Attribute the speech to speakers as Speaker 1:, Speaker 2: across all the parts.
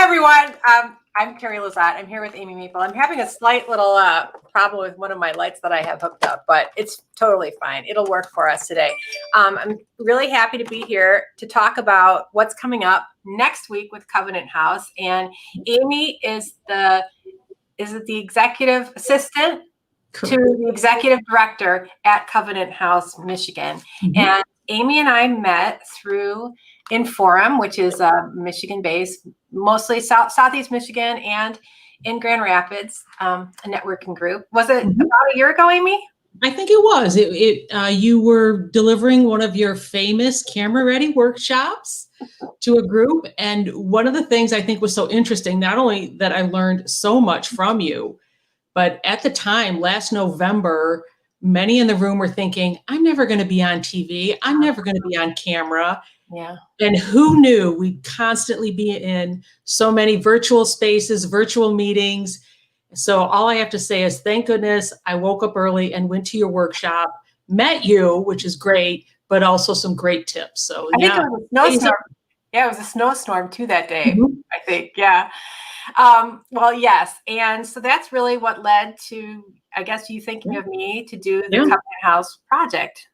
Speaker 1: everyone. I'm Carrie LeZotte. I'm here with Amy Maple. I'm having a slight little problem with one of my lights that I have hooked up, but it's totally fine. It'll work for us today. I'm really happy to be here to talk about what's coming up next week with Covenant House. And Amy is the executive assistant to the executive director at Covenant House, Michigan. And Amy and I met through Inforum, which is Michigan-based, mostly Southeast Michigan and in Grand Rapids, a networking group. Was it about a year ago, Amy?
Speaker 2: I think it was. You were delivering one of your famous camera-ready workshops to a group. And one of the things I think was so interesting, not only that I learned so much from you, but at the time, last November, many in the room were thinking, I'm never going to be on TV. I'm never going to be on camera.
Speaker 1: Yeah.
Speaker 2: And who knew we'd constantly be in so many virtual spaces, virtual meetings. So all I have to say is thank goodness I woke up early and went to your workshop, met you, which is great, but also some great tips. So
Speaker 1: I think it was a snowstorm. Yeah, it was a snowstorm too that day, I think. Yeah. Well, yes. And so that's really what led to, I guess, you thinking of me to do the Covenant House project.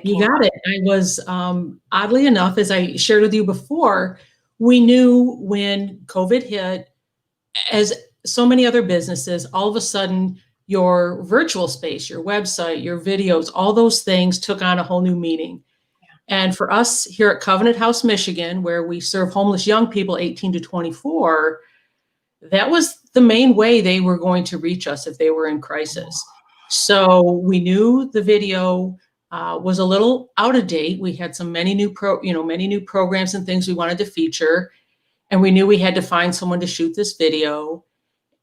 Speaker 2: You got it. I was, oddly enough, as I shared with you before, we knew when COVID hit, as so many other businesses, all of a sudden your virtual space, your website, your videos, all those things took on a whole new meaning. And for us here at Covenant House, Michigan, where we serve homeless young people 18 to 24, that was the main way they were going to reach us if they were in crisis. So we knew the video was a little out of date. We had many new programs and things we wanted to feature, and we knew we had to find someone to shoot this video.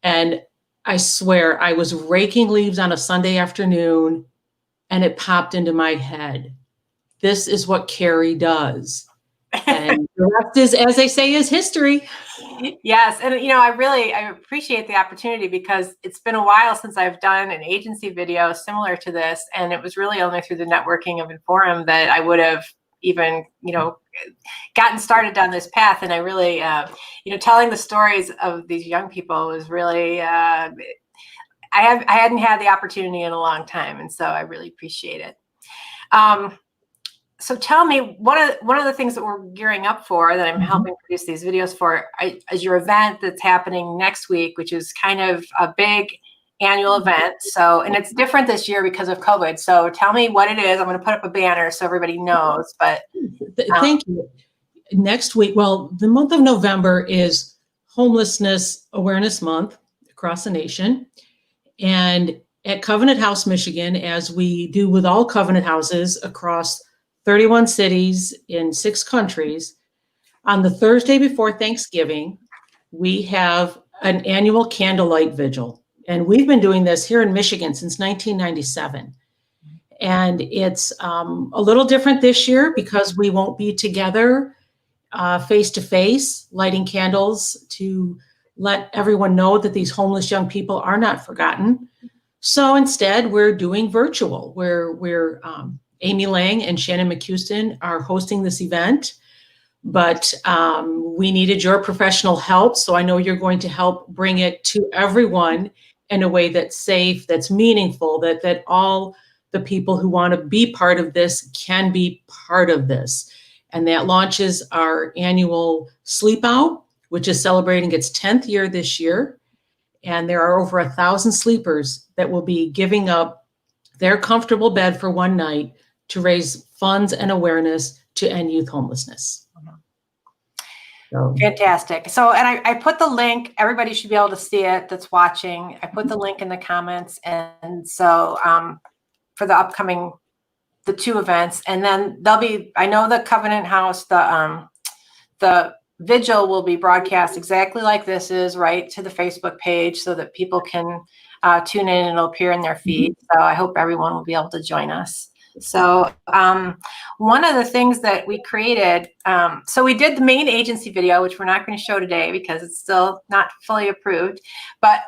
Speaker 2: And I swear, I was raking leaves on a Sunday afternoon, and it popped into my head. This is what Carrie does. And the rest is, as they say, is history.
Speaker 1: Yes. And, I appreciate the opportunity because it's been a while since I've done an agency video similar to this. And it was really only through the networking of Inforum that I would have even, gotten started down this path. And I really, telling the stories of these young people was really, I hadn't had the opportunity in a long time. And so I really appreciate it. So tell me, one of the things that we're gearing up for, that I'm helping produce these videos for, is your event that's happening next week, which is kind of a big annual event. So, and it's different this year because of COVID. So tell me what it is. I'm going to put up a banner so everybody knows. But
Speaker 2: thank you. Next week, well, the month of November is Homelessness Awareness Month across the nation. And at Covenant House, Michigan, as we do with all Covenant houses across 31 cities in 6 countries, on the Thursday before Thanksgiving, we have an annual candlelight vigil. And we've been doing this here in Michigan since 1997. And it's a little different this year because we won't be together face to face, lighting candles to let everyone know that these homeless young people are not forgotten. So instead, we're doing virtual, where we're Amy Lang and Shannon McHouston are hosting this event, but we needed your professional help. So I know you're going to help bring it to everyone in a way that's safe, that's meaningful, that all the people who want to be part of this can be part of this. And that launches our annual Sleep Out, which is celebrating its 10th year this year. And there are over 1,000 sleepers that will be giving up their comfortable bed for one night to raise funds and awareness to end youth homelessness. So.
Speaker 1: Fantastic. So, and I put the link, everybody should be able to see it that's watching. I put the link in the comments. And so for the upcoming, the 2 events, and then there'll be, I know the Covenant House, the vigil will be broadcast exactly like this is, right to the Facebook page so that people can tune in and it'll appear in their feed. So I hope everyone will be able to join us. So one of the things that we created, so we did the main agency video, which we're not going to show today because it's still not fully approved, but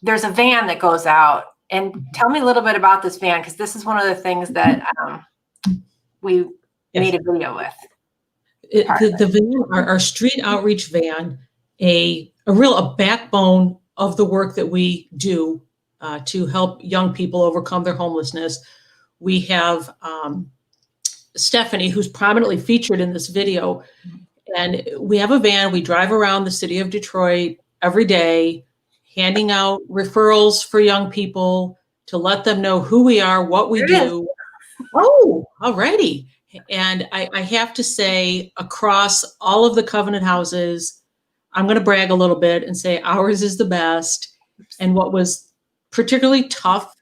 Speaker 1: there's a van that goes out. And tell me a little bit about this van, because this is one of the things that we made a video with.
Speaker 2: The van, our street outreach van, a backbone of the work that we do to help young people overcome their homelessness. We have Stephanie, who's prominently featured in this video, and we have a van. We drive around the city of Detroit every day, handing out referrals for young people to let them know who we are, what we do. Oh, alrighty. And I have to say, across all of the Covenant houses, I'm going to brag a little bit and say ours is the best. And what was particularly tough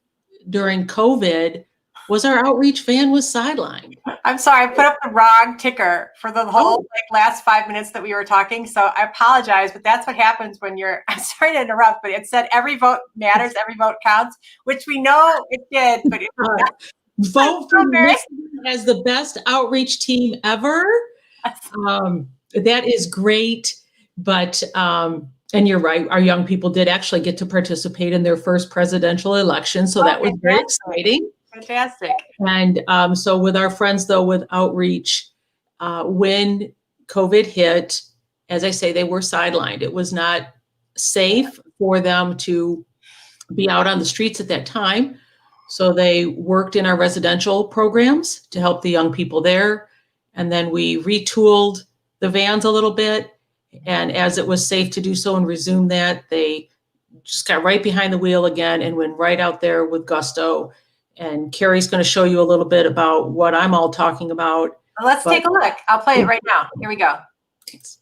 Speaker 2: during COVID was our outreach van was sidelined.
Speaker 1: I'm sorry, I put up the wrong ticker for the whole last 5 minutes that we were talking. So I apologize, but that's what happens when you're, I'm sorry to interrupt, but it said every vote matters, every vote counts, which we know it did, but it
Speaker 2: vote for Michigan as the best outreach team ever. That is great. But, and you're right, our young people did actually get to participate in their first presidential election. So that was very exciting.
Speaker 1: Fantastic.
Speaker 2: And so with our friends, though, with outreach, when COVID hit, as I say, they were sidelined. It was not safe for them to be out on the streets at that time. So they worked in our residential programs to help the young people there. And then we retooled the vans a little bit. And as it was safe to do so and resume that, they just got right behind the wheel again and went right out there with gusto. And Carrie's going to show you a little bit about what I'm all talking about.
Speaker 1: Let's take a look. I'll play it right now. Here we go.
Speaker 2: Thanks.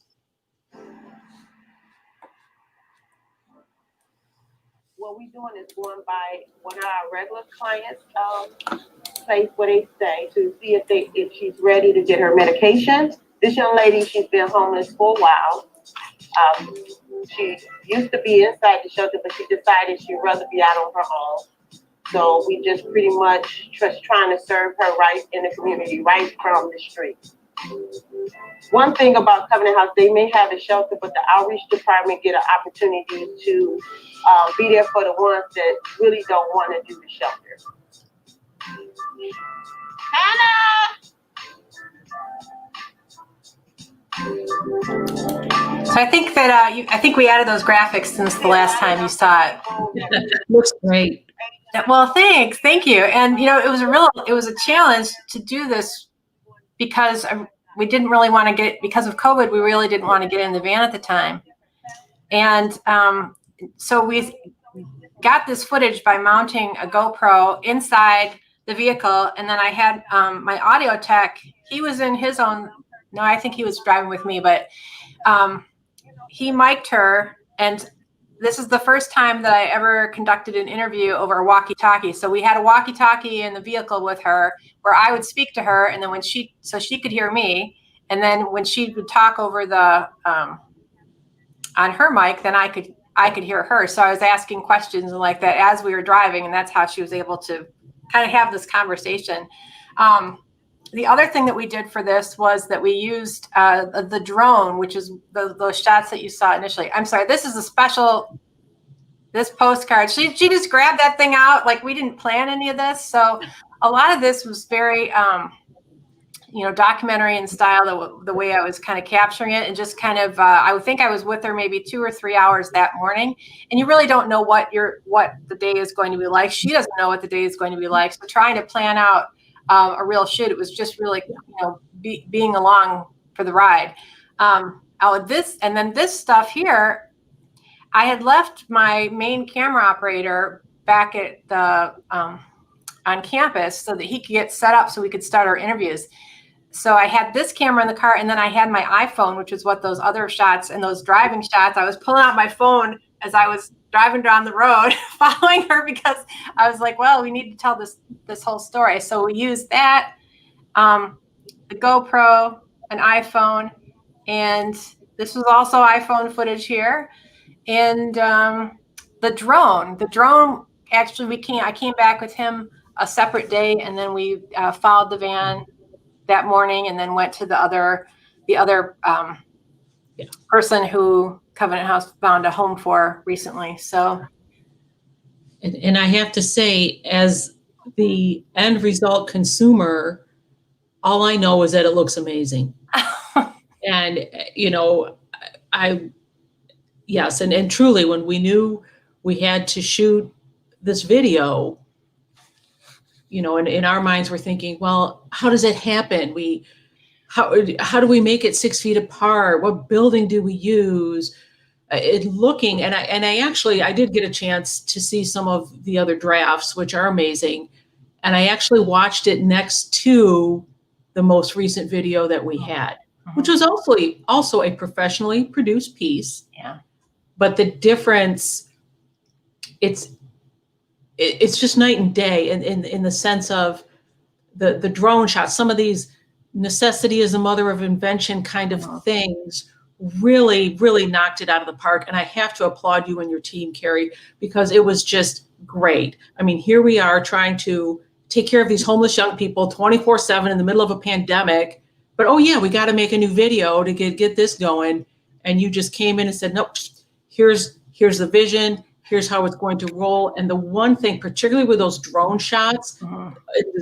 Speaker 3: What we're doing is going by one of our regular clients' place where they stay to see if she's ready to get her medication. This young lady, she's been homeless for a while. She used to be inside the shelter, but she decided she'd rather be out on her own. So we just pretty much just trying to serve her right in the community, right from the street. One thing about Covenant House, they may have a shelter, but the outreach department get an opportunity to be there for the ones that really don't want to do the shelter. Hannah!
Speaker 1: So I think that I think we added those graphics since the last time you saw it.
Speaker 2: Looks great.
Speaker 1: Well, thanks. Thank you. And, you know, it was a challenge to do this because we didn't really want to because of COVID, we really didn't want to get in the van at the time. And so we got this footage by mounting a GoPro inside the vehicle. And then I had my audio tech, he was in his own, no, I think he was driving with me, but he mic'd her. And this is the first time that I ever conducted an interview over a walkie-talkie. So we had a walkie-talkie in the vehicle with her where I would speak to her, and then so she could hear me. And then when she would talk over the, on her mic, then I could hear her. So I was asking questions and like that as we were driving, and that's how she was able to kind of have this conversation. The other thing that we did for this was that we used the drone, which is those shots that you saw initially. I'm sorry, this is this postcard. She just grabbed that thing out. Like, we didn't plan any of this. So a lot of this was very, documentary in style, the way I was kind of capturing it, and just kind of, I would think I was with her maybe 2 or 3 hours that morning. And you really don't know what the day is going to be like. She doesn't know what the day is going to be like. So trying to plan out a real shoot, it was just really, being along for the ride. This stuff here, I had left my main camera operator back at the on campus so that he could get set up so we could start our interviews. So I had this camera in the car, and then I had my iPhone, which is what those other shots and those driving shots, I was pulling out my phone as I was driving down the road following her, because I was like, well, we need to tell this whole story. So we used that, the GoPro, an iPhone, and this was also iPhone footage here. And the drone, actually, I came back with him a separate day, and then we followed the van that morning, and then went to the other person who Covenant House found a home for recently. So,
Speaker 2: and I have to say, as the end result consumer, all I know is that it looks amazing. And, yes. And truly, when we knew we had to shoot this video, in our minds, we're thinking, well, how does it happen? How do we make it 6 feet apart? What building do we use? I did get a chance to see some of the other drafts, which are amazing. And I actually watched it next to the most recent video that we had, which was also a professionally produced piece.
Speaker 1: Yeah.
Speaker 2: But the difference, it's just night and day in the sense of the drone shots. Some of these necessity is the mother of invention kind of things really, really knocked it out of the park. And I have to applaud you and your team, Carrie, because it was just great. I mean, here we are trying to take care of these homeless young people 24/7 in the middle of a pandemic. But, oh yeah, we got to make a new video to get this going. And you just came in and said, nope, here's the vision. Here's how it's going to roll. And the one thing, particularly with those drone shots,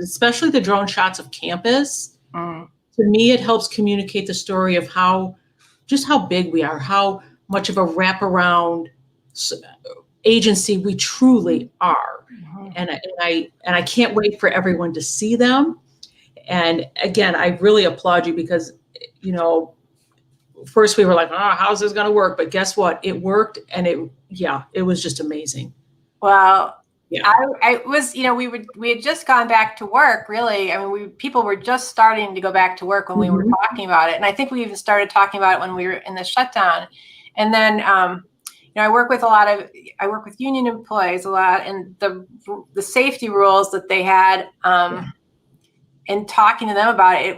Speaker 2: especially the drone shots of campus, to me, it helps communicate the story of how big we are, how much of a wraparound agency we truly are. And I can't wait for everyone to see them. And again, I really applaud you because, first we were like, how's this going to work? But guess what? It worked. And it was just amazing.
Speaker 1: Well,
Speaker 2: yeah.
Speaker 1: I was, we had just gone back to work, really. I mean, people were just starting to go back to work when we were talking about it. And I think we even started talking about it when we were in the shutdown. And then, I work with union employees a lot, and the safety rules that they had, and talking to them about it,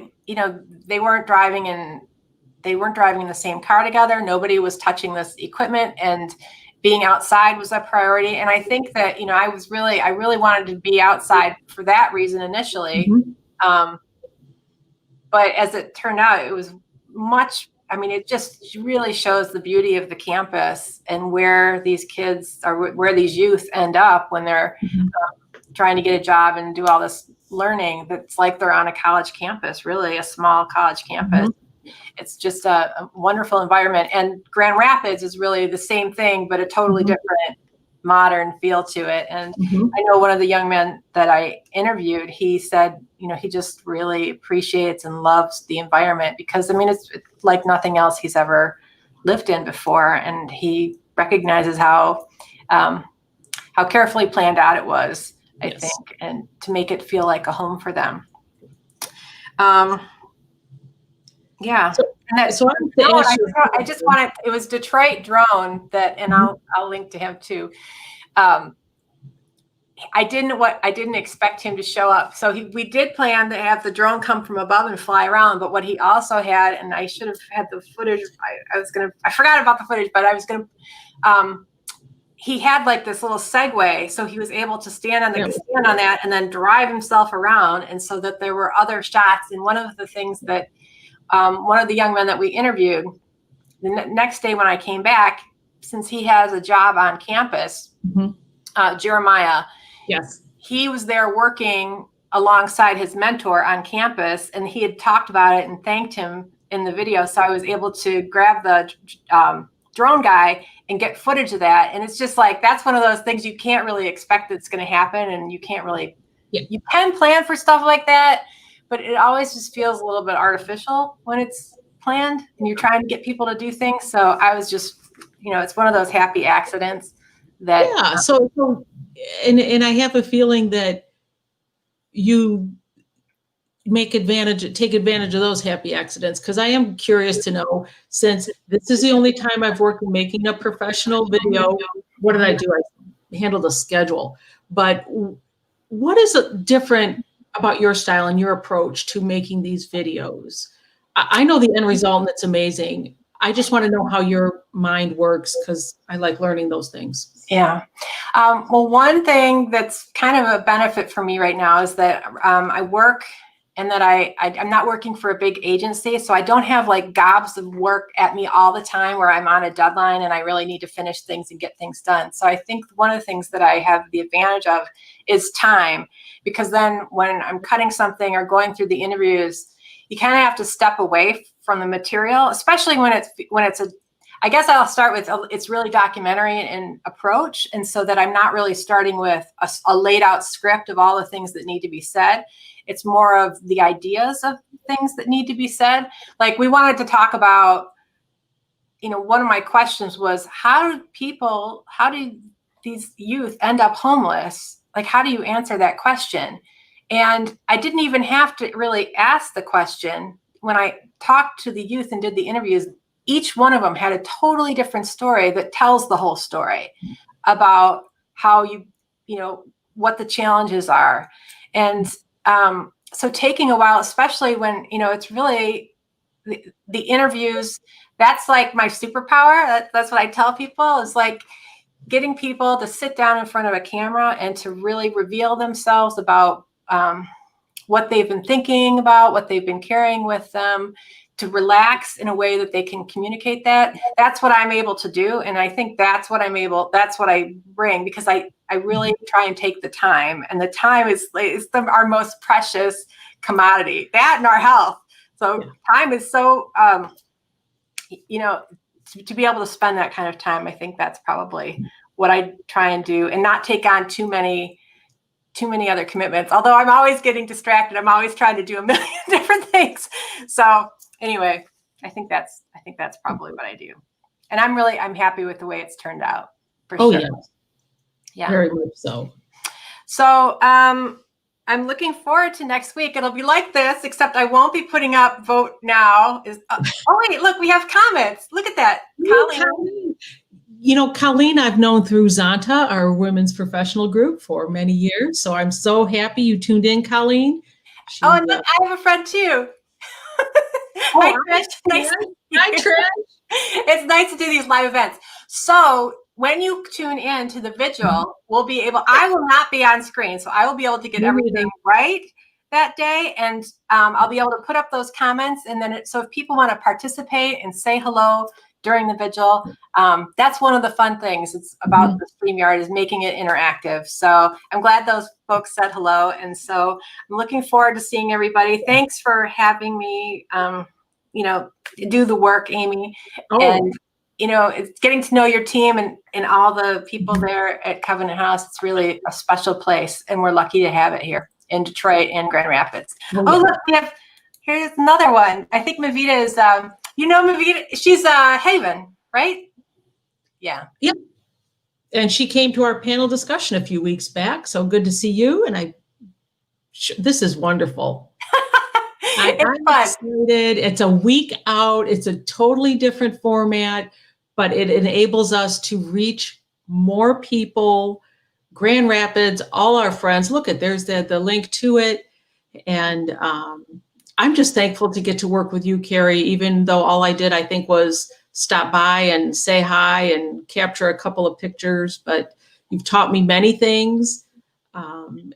Speaker 1: they weren't driving in the same car together. Nobody was touching this equipment, and being outside was a priority. And I think that, I really wanted to be outside for that reason initially. But as it turned out, it was it just really shows the beauty of the campus and where these kids are, where these youth end up when they're trying to get a job and do all this learning. That's like they're on a college campus, really a small college campus. It's just a wonderful environment. And Grand Rapids is really the same thing, but a totally different modern feel to it. And I know one of the young men that I interviewed, he said, he just really appreciates and loves the environment because, it's like nothing else he's ever lived in before. And he recognizes how carefully planned out it was, I think, and to make it feel like a home for them. Yeah. I just wanted, it was Detroit Drone that, and I'll link to him too. I didn't expect him to show up. So we did plan to have the drone come from above and fly around, but what he also had, and I should have had the footage. I forgot about the footage, but he had like this little Segway. So he was able to stand on that and then drive himself around. And so that there were other shots. And one of the things that, one of the young men that we interviewed, the next day when I came back, since he has a job on campus, Jeremiah, he was there working alongside his mentor on campus, and he had talked about it and thanked him in the video. So I was able to grab the drone guy and get footage of that. And it's just like, that's one of those things you can't really expect that's going to happen. And you can't really, you can plan for stuff like that, but it always just feels a little bit artificial when it's planned and you're trying to get people to do things. So I was just, it's one of those happy accidents that.
Speaker 2: Yeah. So and I have a feeling that you take advantage of those happy accidents, because I am curious to know, since this is the only time I've worked in making a professional video, what did I do? I handled a schedule. But what is different about your style and your approach to making these videos? I know the end result and it's amazing. I just want to know how your mind works, because I like learning those things.
Speaker 1: Yeah. Well, one thing that's kind of a benefit for me right now is that I work, and that I'm not working for a big agency. So I don't have like gobs of work at me all the time where I'm on a deadline and I really need to finish things and get things done. So I think one of the things that I have the advantage of is time, because then when I'm cutting something or going through the interviews, you kind of have to step away from the material, especially when it's a, I guess I'll start with, it's really documentary in approach. And so that I'm not really starting with a laid out script of all the things that need to be said. It's more of the ideas of things that need to be said. Like we wanted to talk about, one of my questions was, how do these youth end up homeless? Like, how do you answer that question? And I didn't even have to really ask the question. When I talked to the youth and did the interviews, each one of them had a totally different story that tells the whole story about how what the challenges are. And so taking a while, especially when, it's really the interviews, that's like my superpower. That's what I tell people, is like getting people to sit down in front of a camera and to really reveal themselves about what they've been thinking about, what they've been carrying with them, to relax in a way that they can communicate that. That's what I'm able to do. And I think that's what I bring, because I really try and take the time, and the time is our most precious commodity, that and our health. So time is so, to be able to spend that kind of time, I think that's probably what I try and do, and not take on too many other commitments. Although I'm always getting distracted. I'm always trying to do a million different things. So anyway, I think that's probably what I do. And I'm happy with the way it's turned out, for sure. Yeah. Very
Speaker 2: much so.
Speaker 1: So I'm looking forward to next week. It'll be like this, except I won't be putting up vote now. Oh wait, look, we have comments. Look at that.
Speaker 2: Colleen. Colleen, I've known through Zonta, our women's professional group, for many years. So I'm so happy you tuned in, Colleen.
Speaker 1: And look, I have a friend too. Hi, Trish.
Speaker 2: Hi, Trish.
Speaker 1: It's nice to do these live events. So when you tune in to the vigil, I will not be on screen. So I will be able to get everything right that day. And I'll be able to put up those comments. And then so if people want to participate and say hello during the vigil, that's one of the fun things. It's about the StreamYard, is making it interactive. So I'm glad those folks said hello. And so I'm looking forward to seeing everybody. Thanks for having me, do the work, Amy. And it's getting to know your team and all the people there at Covenant House. It's really a special place, and we're lucky to have it here in Detroit and Grand Rapids. Look, here's another one. I think Mavita is, Mavita, she's Haven, right? Yeah.
Speaker 2: Yep. And she came to our panel discussion a few weeks back. So good to see you. And this is wonderful. I'm excited. It's a week out. It's a totally different format, but it enables us to reach more people, Grand Rapids, all our friends. Look there's the link to it. And I'm just thankful to get to work with you, Carrie, even though all I did, I think, was stop by and say hi and capture a couple of pictures. But you've taught me many things.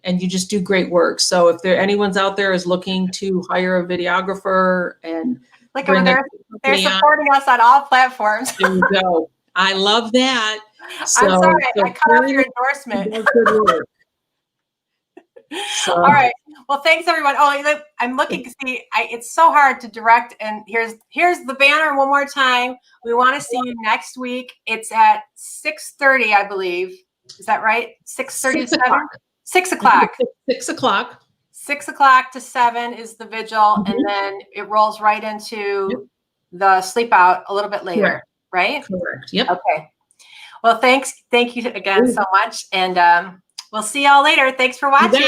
Speaker 2: And you just do great work. So if anyone's out there is looking to hire a videographer and
Speaker 1: look over there, they're supporting us on all platforms.
Speaker 2: There you go. I love that. So,
Speaker 1: I'm sorry, I cut off your endorsement.
Speaker 2: Good work. So.
Speaker 1: All right. Well, thanks everyone. Oh, I'm looking to see. It's so hard to direct. And here's the banner one more time. We want to see you next week. It's at 6:30, I believe. Is that right? 6:30 to 7? 6 o'clock.
Speaker 2: 6 o'clock.
Speaker 1: 6 o'clock to 7 is the vigil, and then it rolls right into the sleep out a little bit later, right?
Speaker 2: Correct. Yep.
Speaker 1: Okay. Well, thank you again so much, and we'll see y'all later. Thanks for watching.